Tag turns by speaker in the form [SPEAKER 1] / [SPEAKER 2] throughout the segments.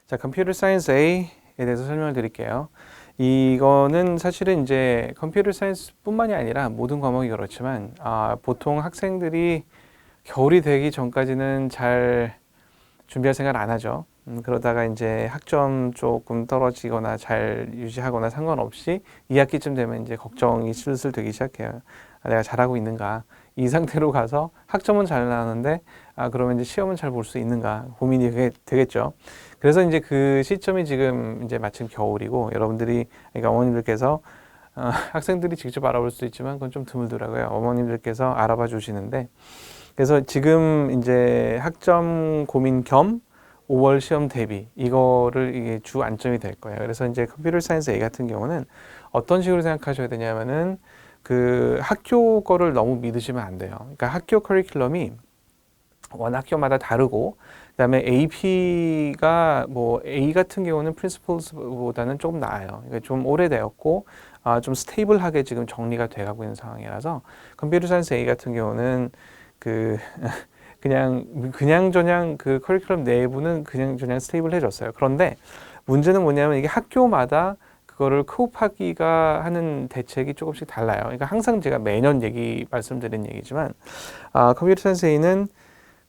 [SPEAKER 1] 자, 컴퓨터 사이언스 A에 대해서 설명을 드릴게요. 이거는 사실은 이제 컴퓨터 사이언스뿐만이 아니라 모든 과목이 그렇지만 보통 학생들이 겨울이 되기 전까지는 잘 준비할 생각을 안 하죠. 그러다가 이제 학점 조금 떨어지거나 잘 유지하거나 상관없이 2학기쯤 되면 이제 걱정이 슬슬 되기 시작해요. 내가 잘하고 있는가? 이 상태로 가서 학점은 잘 나오는데 그러면 이제 시험은 잘 볼 수 있는가? 고민이 되겠죠. 그래서 이제 그 시점이 지금 이제 마침 겨울이고 여러분들이 그러니까 어머님들께서 학생들이 직접 알아볼 수도 있지만 그건 좀 드물더라고요. 어머님들께서 알아봐 주시는데 그래서 지금 이제 학점 고민 겸 5월 시험 대비 이거를 이게 주 안점이 될 거예요. 그래서 이제 컴퓨터 사이언스 A 같은 경우는 어떤 식으로 생각하셔야 되냐면은 그 학교 거를 너무 믿으시면 안 돼요. 그러니까 학교 커리큘럼이 워낙 학교마다 다르고 그다음에 AP가 뭐 A 같은 경우는 프린시플스보다는 조금 나아요. 그러니까 좀 오래되었고 좀 스테이블하게 지금 정리가 돼가고 있는 상황이라서 컴퓨터 사이언스 A 같은 경우는 그 그냥저냥 그 커리큘럼 내부는 그냥저냥 스테이블해졌어요. 그런데 문제는 뭐냐면 이게 학교마다 그거를 코업하기가 하는 대책이 조금씩 달라요. 그러니까 항상 제가 매년 말씀드린 얘기지만 컴퓨터 사이언스 A는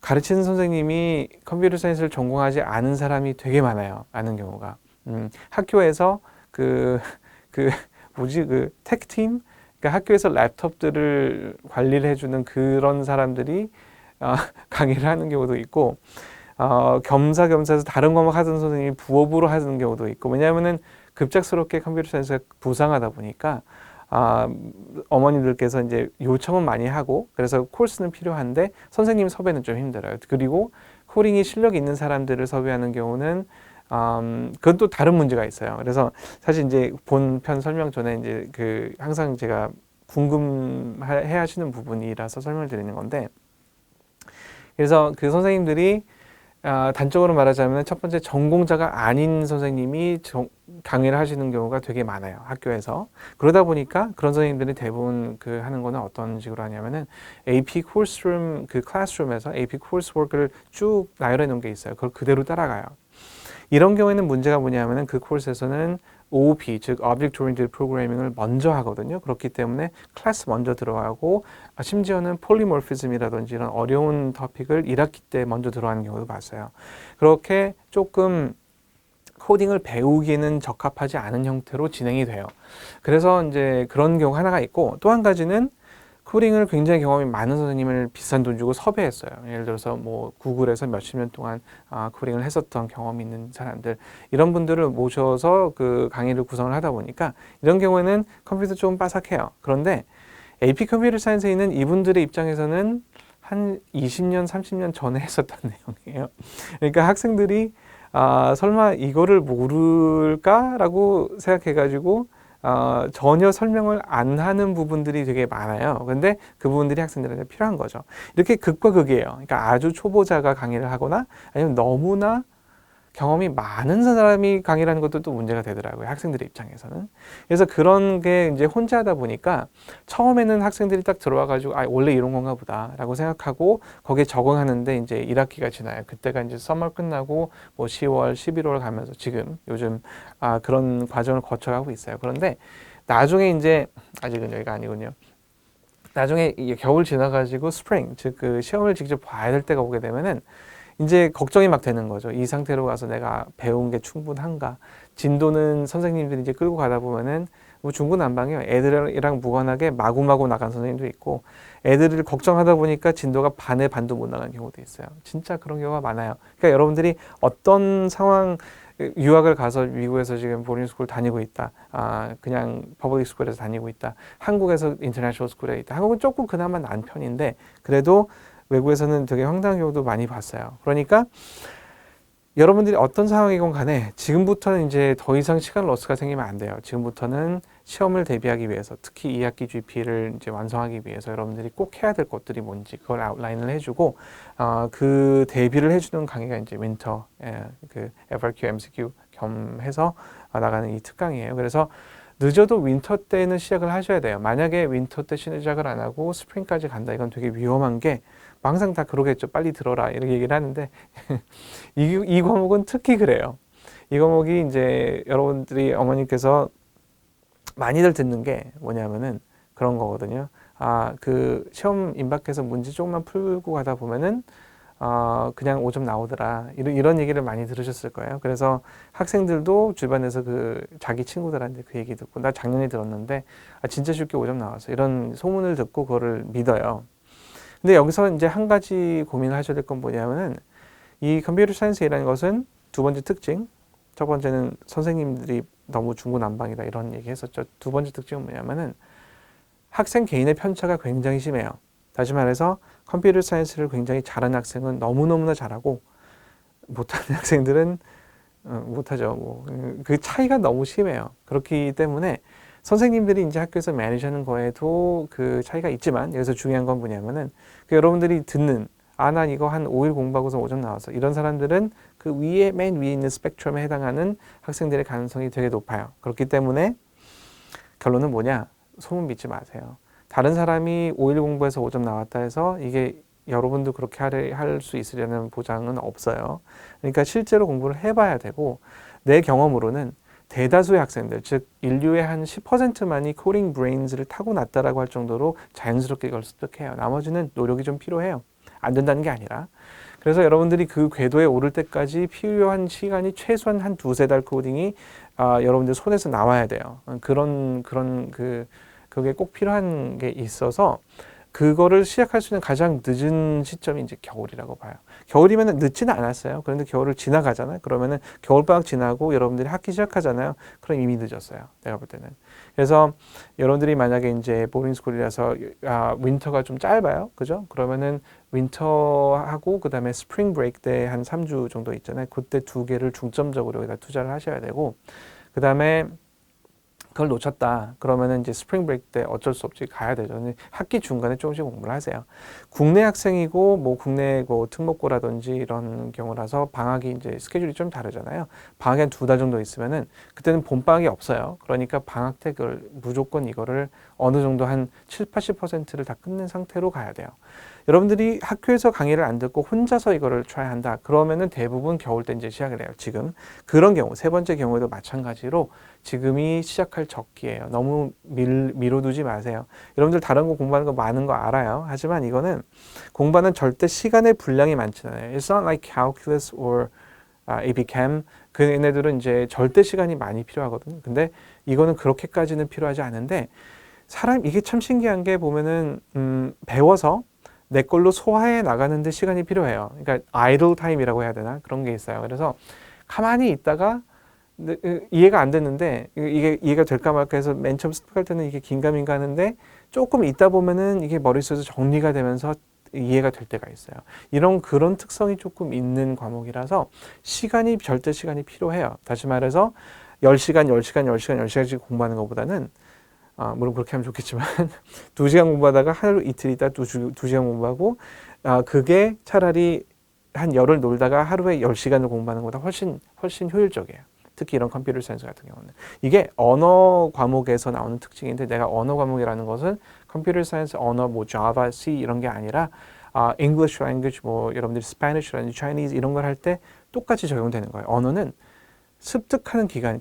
[SPEAKER 1] 가르치는 선생님이 컴퓨터 사이언스를 전공하지 않은 사람이 되게 많아요. 아는 경우가. 학교에서 그 택팀? 그러니까 학교에서 랩톱들을 관리를 해주는 그런 사람들이 강의를 하는 경우도 있고, 겸사겸사해서 다른 과목 하던 선생님이 부업으로 하는 경우도 있고, 왜냐하면은 급작스럽게 컴퓨터 사이언스가 부상하다 보니까, 어머님들께서 이제 요청은 많이 하고, 그래서 코र्스는 필요한데, 선생님 섭외는 좀 힘들어요. 그리고 코딩이 실력 있는 사람들을 섭외하는 경우는, 그건 또 다른 문제가 있어요. 그래서 사실 이제 본편 설명 전에 이제 항상 제가 궁금해 하시는 부분이라서 설명을 드리는 건데, 그래서 그 선생님들이 단적으로 말하자면 첫 번째 전공자가 아닌 선생님이 강의를 하시는 경우가 되게 많아요. 학교에서. 그러다 보니까 그런 선생님들이 대부분 하는 거는 어떤 식으로 하냐면은 AP 코र्스룸 클래스룸에서 AP 코र्스워크를 쭉 나열해 놓은 게 있어요. 그걸 그대로 따라가요. 이런 경우에는 문제가 뭐냐면은 그 코र्스에서는 OOP, 즉 Object Oriented Programming을 먼저 하거든요. 그렇기 때문에 클래스 먼저 들어가고 심지어는 폴리모피즘이라든지 이런 어려운 토픽을 1학기 때 먼저 들어가는 경우도 봤어요. 그렇게 조금 코딩을 배우기에는 적합하지 않은 형태로 진행이 돼요. 그래서 이제 그런 경우 하나가 있고 또 한 가지는 코딩을 굉장히 경험이 많은 선생님을 비싼 돈 주고 섭외했어요. 예를 들어서 뭐 구글에서 몇십 년 동안 코딩을 했었던 경험이 있는 사람들 이런 분들을 모셔서 그 강의를 구성을 하다 보니까 이런 경우에는 컴퓨터 좀 빠삭해요. 그런데 AP 컴퓨터 사이언스에 있는 이분들의 입장에서는 한 20년, 30년 전에 했었던 내용이에요. 그러니까 학생들이 설마 이거를 모를까라고 생각해가지고 전혀 설명을 안 하는 부분들이 되게 많아요. 근데 그 부분들이 학생들한테 필요한 거죠. 이렇게 극과 극이에요. 그러니까 아주 초보자가 강의를 하거나 아니면 너무나 경험이 많은 사람이 강의를 하는 것도 또 문제가 되더라고요. 학생들의 입장에서는. 그래서 그런 게 이제 혼자 하다 보니까 처음에는 학생들이 딱 들어와가지고 원래 이런 건가 보다 라고 생각하고 거기에 적응하는데 이제 1학기가 지나요. 그때가 이제 서머 끝나고 뭐 10월, 11월 가면서 지금 요즘 그런 과정을 거쳐가고 있어요. 그런데 나중에 이제 아직은 여기가 아니군요. 나중에 이게 겨울 지나가지고 스프링, 즉 그 시험을 직접 봐야 될 때가 오게 되면은 이제 걱정이 막 되는 거죠. 이 상태로 가서 내가 배운 게 충분한가? 진도는 선생님들이 이제 끌고 가다 보면은 뭐 중구난방이에요. 애들이랑 무관하게 마구마구 나간 선생님도 있고 애들을 걱정하다 보니까 진도가 반의 반도 못 나가는 경우도 있어요. 진짜 그런 경우가 많아요. 그러니까 여러분들이 어떤 상황 유학을 가서 미국에서 지금 보딩스쿨 다니고 있다. 그냥 퍼블릭 스쿨에서 다니고 있다. 한국에서 인터내셔널 스쿨에 있다. 한국은 조금 그나마 난 편인데 그래도 외국에서는 되게 황당한 경우도 많이 봤어요. 그러니까 여러분들이 어떤 상황이건 간에 지금부터는 이제 더 이상 시간 로스가 생기면 안 돼요. 지금부터는 시험을 대비하기 위해서 특히 2학기 GP를 이제 완성하기 위해서 여러분들이 꼭 해야 될 것들이 뭔지 그걸 아웃라인을 해주고 그 대비를 해주는 강의가 이제 윈터 그 FRQ, MCQ 겸해서 나가는 이 특강이에요. 그래서 늦어도 윈터 때는 시작을 하셔야 돼요. 만약에 윈터 때 시작을 안 하고 스프링까지 간다. 이건 되게 위험한 게 항상 다 그러겠죠. 빨리 들어라. 이렇게 얘기를 하는데 이 과목은 특히 그래요. 이 과목이 이제 여러분들이 어머니께서 많이들 듣는 게 뭐냐면은 그런 거거든요. 그 시험 임박해서 문제 조금만 풀고 가다 보면은 그냥 5점 나오더라. 이런 얘기를 많이 들으셨을 거예요. 그래서 학생들도 주변에서 그 자기 친구들한테 그 얘기 듣고 나 작년에 들었는데 진짜 쉽게 5점 나왔어. 이런 소문을 듣고 그거를 믿어요. 근데 여기서 이제 한 가지 고민을 하셔야 될 건 뭐냐면은 이 컴퓨터 사이언스라는 것은 두 번째 특징. 첫 번째는 선생님들이 너무 중구난방이다 이런 얘기 했었죠. 두 번째 특징은 뭐냐면은 학생 개인의 편차가 굉장히 심해요. 다시 말해서 컴퓨터 사이언스를 굉장히 잘하는 학생은 너무너무나 잘하고 못하는 학생들은 못하죠. 그 차이가 너무 심해요. 그렇기 때문에 선생님들이 이제 학교에서 매니지하는 거에도 그 차이가 있지만 여기서 중요한 건 뭐냐면은 여러분들이 듣는 난 이거 한 5일 공부하고서 5점 나왔어. 이런 사람들은 그 맨 위에 있는 스펙트럼에 해당하는 학생들의 가능성이 되게 높아요. 그렇기 때문에 결론은 뭐냐? 소문 믿지 마세요. 다른 사람이 5일 공부해서 5점 나왔다 해서 이게 여러분도 그렇게 할 수 있으려는 보장은 없어요. 그러니까 실제로 공부를 해봐야 되고 내 경험으로는 대다수의 학생들, 즉 인류의 한 10%만이 코딩 브레인즈를 타고났다라고 할 정도로 자연스럽게 이걸 습득해요. 나머지는 노력이 좀 필요해요. 안 된다는 게 아니라. 그래서 여러분들이 그 궤도에 오를 때까지 필요한 시간이 최소한 한 두세 달 코딩이 여러분들 손에서 나와야 돼요. 그게 꼭 필요한 게 있어서 그거를 시작할 수 있는 가장 늦은 시점이 이제 겨울이라고 봐요. 겨울이면 늦지는 않았어요. 그런데 겨울을 지나가잖아요. 그러면은 겨울방학 지나고 여러분들이 학기 시작하잖아요. 그럼 이미 늦었어요. 내가 볼 때는. 그래서 여러분들이 만약에 이제 보딩스쿨이라서 윈터가 좀 짧아요. 그죠? 그러면은 윈터하고 그다음에 스프링 브레이크 때 한 3주 정도 있잖아요. 그때 두 개를 중점적으로 여기다 투자를 하셔야 되고 그다음에 그걸 놓쳤다. 그러면은 이제 스프링 브레이크 때 어쩔 수 없이 가야 되죠. 학기 중간에 조금씩 공부를 하세요. 국내 학생이고 뭐 국내 특목고라든지 이런 경우라서 방학이 이제 스케줄이 좀 다르잖아요. 방학이 한 2달 정도 있으면은 그때는 봄방학이 없어요. 그러니까 방학 때 그걸 무조건 이거를 어느 정도 한 7, 80%를 다 끝낸 상태로 가야 돼요. 여러분들이 학교에서 강의를 안 듣고 혼자서 이거를 트라이 한다. 그러면은 대부분 겨울 때 이제 시작을 해요. 지금 그런 경우 세 번째 경우에도 마찬가지로 지금이 시작할 적기예요. 너무 미뤄두지 마세요. 여러분들 다른 거 공부하는 거 많은 거 알아요. 하지만 이거는 공부하는 절대 시간의 분량이 많지 않아요. It's not like calculus or AP Chem. 그 얘네들은 이제 절대 시간이 많이 필요하거든요. 근데 이거는 그렇게까지는 필요하지 않은데 이게 참 신기한 게 보면은 배워서 내 걸로 소화해 나가는데 시간이 필요해요. 그러니까 idle time이라고 해야 되나? 그런 게 있어요. 그래서 가만히 있다가 이해가 안 됐는데 이게 이해가 될까 말까 해서 맨 처음 습득할 때는 이게 긴가민가 하는데 조금 있다 보면은 이게 머릿속에서 정리가 되면서 이해가 될 때가 있어요. 그런 특성이 조금 있는 과목이라서 절대 시간이 필요해요. 다시 말해서 10시간씩 공부하는 것보다는 물론 그렇게 하면 좋겠지만 2시간 공부하다가 하루 이틀 있다 2시간 공부하고 그게 차라리 한 열흘 놀다가 하루에 10시간을 공부하는 것보다 훨씬 효율적이에요. 특히 이런 컴퓨터 사이언스 같은 경우는. 이게 언어 과목에서 나오는 특징인데 내가 언어 과목이라는 것은 컴퓨터 사이언스 언어 뭐 Java, C 이런 게 아니라 English language 뭐 여러분들이 Spanish라든지 Chinese 이런 걸 할 때 똑같이 적용되는 거예요. 언어는 습득하는 기간,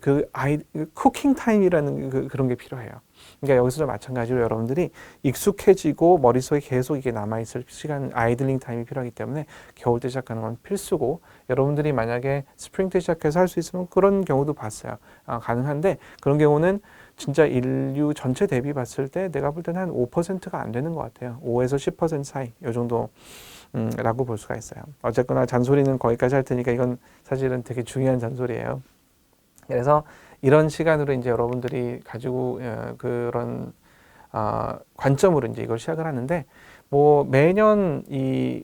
[SPEAKER 1] 쿠킹 타임이라는 그런 게 필요해요. 그러니까 여기서도 마찬가지로 여러분들이 익숙해지고 머릿속에 계속 이게 남아있을 시간, 아이들링 타임이 필요하기 때문에 겨울 때 시작하는 건 필수고 여러분들이 만약에 스프링 때 시작해서 할 수 있으면 그런 경우도 봤어요. 가능한데 그런 경우는 진짜 인류 전체 대비 봤을 때 내가 볼 때는 한 5%가 안 되는 것 같아요. 5에서 10% 사이, 이 정도 라고 볼 수가 있어요. 어쨌거나 잔소리는 거기까지 할 테니까 이건 사실은 되게 중요한 잔소리예요. 그래서 이런 시간으로 이제 여러분들이 가지고 그런 관점으로 이제 이걸 시작을 하는데 뭐 매년 이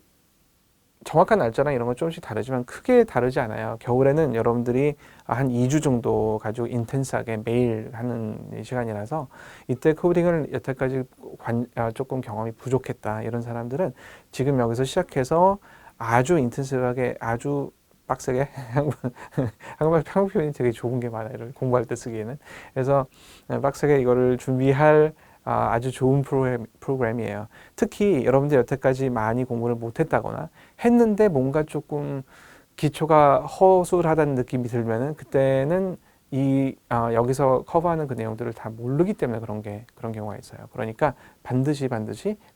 [SPEAKER 1] 정확한 날짜랑 이런 건 조금씩 다르지만 크게 다르지 않아요. 겨울에는 여러분들이 한 2주 정도 가지고 인텐스하게 매일 하는 시간이라서 이때 코딩을 여태까지 조금 경험이 부족했다 이런 사람들은 지금 여기서 시작해서 아주 인텐스하게 아주 빡세게 한국말 편곡 표현이 되게 좋은 게 많아요. 공부할 때 쓰기에는. 그래서 빡세게 이거를 준비할 아주 좋은 프로그램이에요. 특히 여러분들 여태까지 많이 공부를 못했다거나 했는데 뭔가 조금 기초가 허술하다는 느낌이 들면은 그때는 여기서 커버하는 그 내용들을 다 모르기 때문에 그런 경우가 있어요. 그러니까 반드시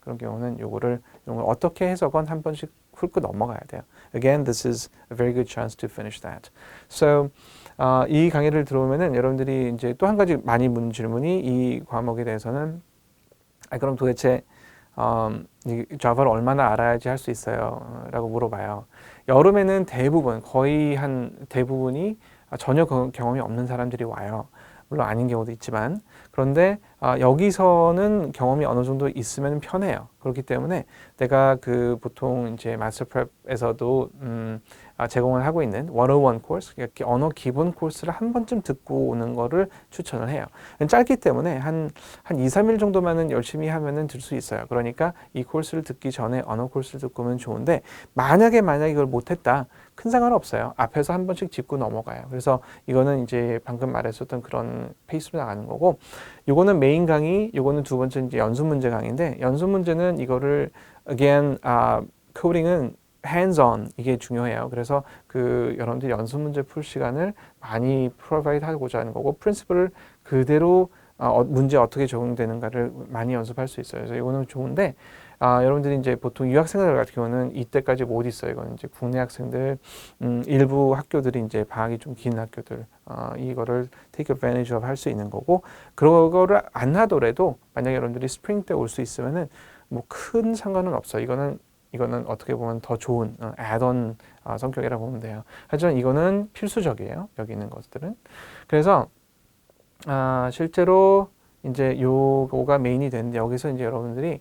[SPEAKER 1] 그런 경우는 요걸 어떻게 해석은 한 번씩 훑고 넘어가야 돼요. Again, this is a very good chance to finish that. So, 이 강의를 들어오면은 여러분들이 이제 또 한 가지 많이 묻는 질문이 이 과목에 대해서는 그럼 도대체 이 자바를 얼마나 알아야지 할 수 있어요? 라고 물어봐요. 여름에는 거의 한 대부분이 전혀 경험이 없는 사람들이 와요. 물론 아닌 경우도 있지만 그런데 여기서는 경험이 어느 정도 있으면 편해요. 그렇기 때문에 내가 그 보통 이제 마스터 프랩에서도 제공을 하고 있는 101 코र्스, 이렇게 언어 기본 코र्스를 한 번쯤 듣고 오는 거를 추천을 해요. 짧기 때문에 한 2, 3일 정도만은 열심히 하면은 들 수 있어요. 그러니까 이 코र्스를 듣기 전에 언어 코र्스를 듣고 오면 좋은데 만약에 이걸 못했다. 큰 상관 없어요. 앞에서 한 번씩 짚고 넘어가요. 그래서 이거는 이제 방금 말했었던 그런 페이스로 나가는 거고, 요거는 메인 강의, 요거는 두 번째 이제 연습 문제 강의인데, 연습 문제는 이거를 again 코딩은 hands-on 이게 중요해요. 그래서 그 여러분들이 연습 문제 풀 시간을 많이 프로바이드 하고자 하는 거고, 프린시플을 그대로 문제 어떻게 적용되는가를 많이 연습할 수 있어요. 그래서 이거는 좋은데 여러분들이 이제 보통 유학생들 같은 경우는 이때까지 못 있어요. 이거는 이제 국내 학생들 일부 학교들이 이제 방학이 좀 긴 학교들 이거를 take advantage of 할 수 있는 거고, 그거를 안 하더라도 만약에 여러분들이 스프링 때 올 수 있으면은 뭐 큰 상관은 없어요. 이거는 어떻게 보면 더 좋은 add-on 성격이라고 보면 돼요. 하지만 이거는 필수적이에요. 여기 있는 것들은. 그래서 실제로 이제 요거가 메인이 되는데, 여기서 이제 여러분들이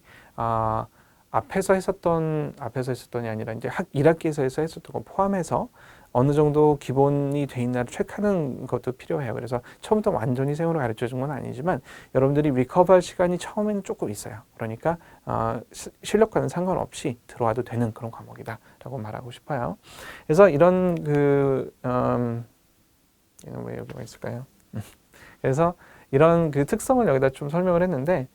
[SPEAKER 1] 앞에서 했었던이 아니라 이제 1학기에서 했었던 거 포함해서 어느 정도 기본이 돼 있나를 체크하는 것도 필요해요. 그래서 처음부터 완전히 생으로 가르쳐 준 건 아니지만 여러분들이 리커버할 시간이 처음에는 조금 있어요. 그러니까 실력과는 상관없이 들어와도 되는 그런 과목이다라고 말하고 싶어요. 그래서 이런 왜 여기가 있을까요? 그래서 이런 그 특성을 여기다 좀 설명을 했는데,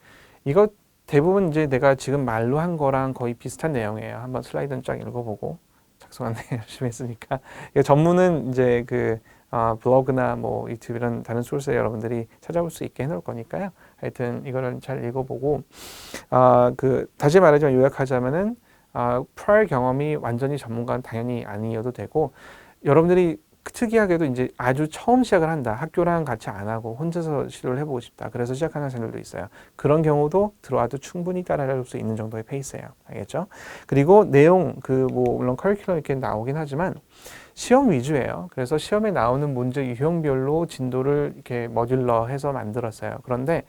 [SPEAKER 1] 이거 대부분 이제 내가 지금 말로 한 거랑 거의 비슷한 내용이에요. 한번 슬라이드는 쫙 읽어보고, 작성한 데 열심히 했으니까. 전문은 이제 그 블로그나 뭐 유튜브 이런 다른 소스에 여러분들이 찾아볼 수 있게 해놓을 거니까요. 하여튼 이거를 잘 읽어보고, 다시 말하자면 요약하자면은 prior 경험이 완전히 전문가는 당연히 아니어도 되고, 여러분들이 특이하게도 이제 아주 처음 시작을 한다. 학교랑 같이 안 하고 혼자서 시도를 해보고 싶다. 그래서 시작하는 학생들도 있어요. 그런 경우도 들어와도 충분히 따라갈 수 있는 정도의 페이스예요. 알겠죠? 그리고 내용, 물론 커리큘럼 이렇게 나오긴 하지만 시험 위주예요. 그래서 시험에 나오는 문제 유형별로 진도를 이렇게 머듈러 해서 만들었어요. 그런데,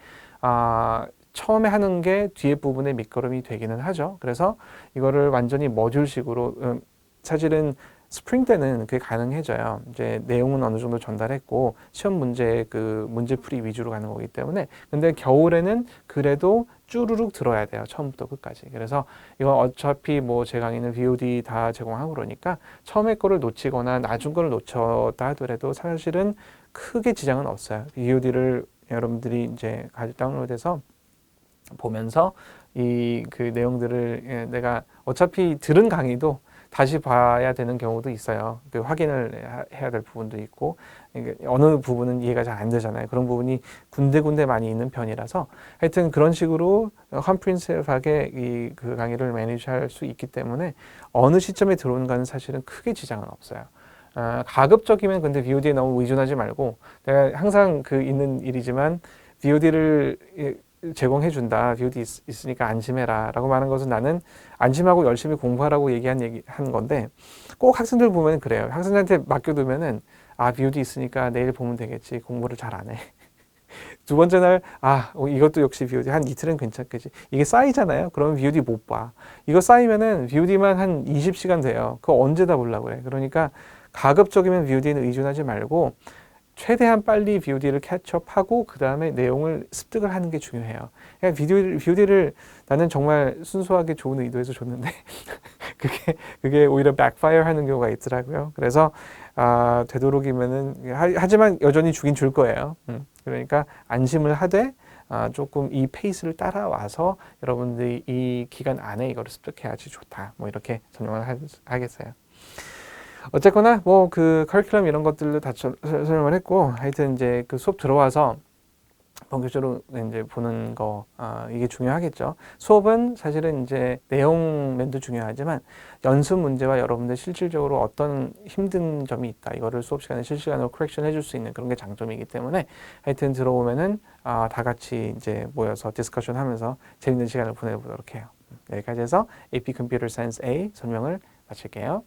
[SPEAKER 1] 처음에 하는 게 뒤에 부분에 밑거름이 되기는 하죠. 그래서 이거를 완전히 머듈식으로, 사실은 스프링 때는 그게 가능해져요. 이제 내용은 어느 정도 전달했고 시험 문제풀이 위주로 가는 거기 때문에. 근데 겨울에는 그래도 쭈루룩 들어야 돼요. 처음부터 끝까지. 그래서 이건 어차피 뭐 제 강의는 VOD 다 제공하고 그러니까 처음에 거를 놓치거나 나중 거를 놓쳤다 하더라도 사실은 크게 지장은 없어요. VOD를 여러분들이 이제 다운로드해서 보면서 그 내용들을 내가 어차피 들은 강의도 다시 봐야 되는 경우도 있어요. 확인을 해야 될 부분도 있고, 어느 부분은 이해가 잘 안 되잖아요. 그런 부분이 군데군데 많이 있는 편이라서 하여튼 그런 식으로 컴프리hensive하게 그 강의를 매니지할 수 있기 때문에 어느 시점에 들어오는가는 사실은 크게 지장은 없어요. 가급적이면 근데 VOD에 너무 의존하지 말고, 내가 항상 있는 일이지만 VOD를 제공해준다. VOD 있으니까 안심해라 라고 말하는 것은 나는 안심하고 열심히 공부하라고 한 건데, 꼭 학생들 보면 그래요. 학생들한테 맡겨두면은 VOD 있으니까 내일 보면 되겠지. 공부를 잘 안 해. 두 번째 날 이것도 역시 VOD 한 이틀은 괜찮겠지. 이게 쌓이잖아요. 그러면 VOD 못 봐. 이거 쌓이면은 VOD만 한 20시간 돼요. 그거 언제 다 보려고 그래. 그러니까 가급적이면 VOD는 의존하지 말고 최대한 빨리 VOD를 캐치업하고 그 다음에 내용을 습득을 하는 게 중요해요. 그러니까 VOD를 나는 정말 순수하게 좋은 의도에서 줬는데 그게 오히려 backfire 하는 경우가 있더라고요. 그래서 되도록이면은 하지만 여전히 주긴 줄 거예요. 그러니까 안심을 하되 조금 이 페이스를 따라와서 여러분들이 이 기간 안에 이거를 습득해야지 좋다. 뭐 이렇게 설명을 하겠어요. 어쨌거나 뭐 그 커리큘럼 이런 것들도 다 설명을 했고 하여튼 이제 그 수업 들어와서 본격적으로 이제 보는 거 이게 중요하겠죠. 수업은 사실은 이제 내용 면도 중요하지만 연습 문제와 여러분들 실질적으로 어떤 힘든 점이 있다 이거를 수업 시간에 실시간으로 커렉션 해줄 수 있는 그런 게 장점이기 때문에 하여튼 들어오면은 다 같이 이제 모여서 디스커션 하면서 재밌는 시간을 보내보도록 해요. 여기까지 해서 AP Computer Science A 설명을 마칠게요.